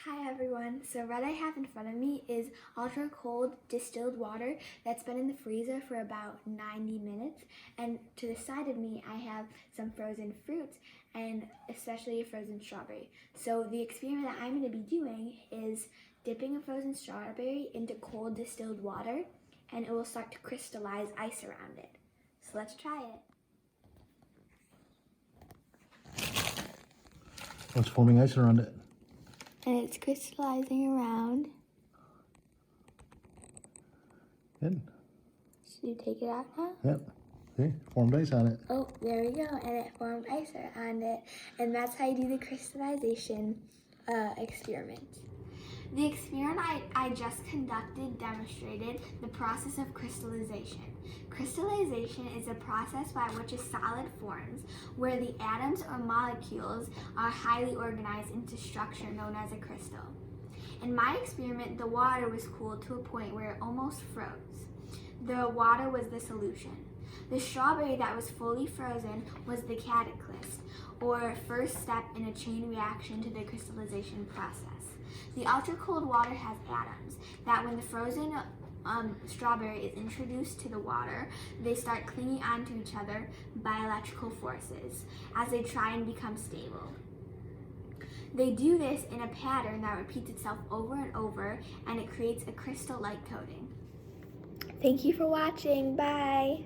Hi everyone, so what I have in front of me is ultra cold distilled water that's been in the freezer for about 90 minutes, and to the side of me I have some frozen fruits and especially a frozen strawberry. So the experiment that I'm going to be doing is dipping a frozen strawberry into cold distilled water, and it will start to crystallize ice around it. So let's try it. What's forming ice around it? And it's crystallizing around. Good. Should you take it out now? Yep. See, formed ice on it. Oh, there we go, and it formed ice on it, and that's how you do the crystallization experiment. The experiment I just conducted demonstrated the process of crystallization. Crystallization is a process by which a solid forms where the atoms or molecules are highly organized into structure known as a crystal. In my experiment, the water was cooled to a point where it almost froze. The water was the solution. The strawberry that was fully frozen was the catalyst, or first step in a chain reaction to the crystallization process. The ultra-cold water has atoms that when the frozen strawberry is introduced to the water, they start clinging onto each other by electrical forces as they try and become stable. They do this in a pattern that repeats itself over and over, and it creates a crystal-like coating. Thank you for watching. Bye!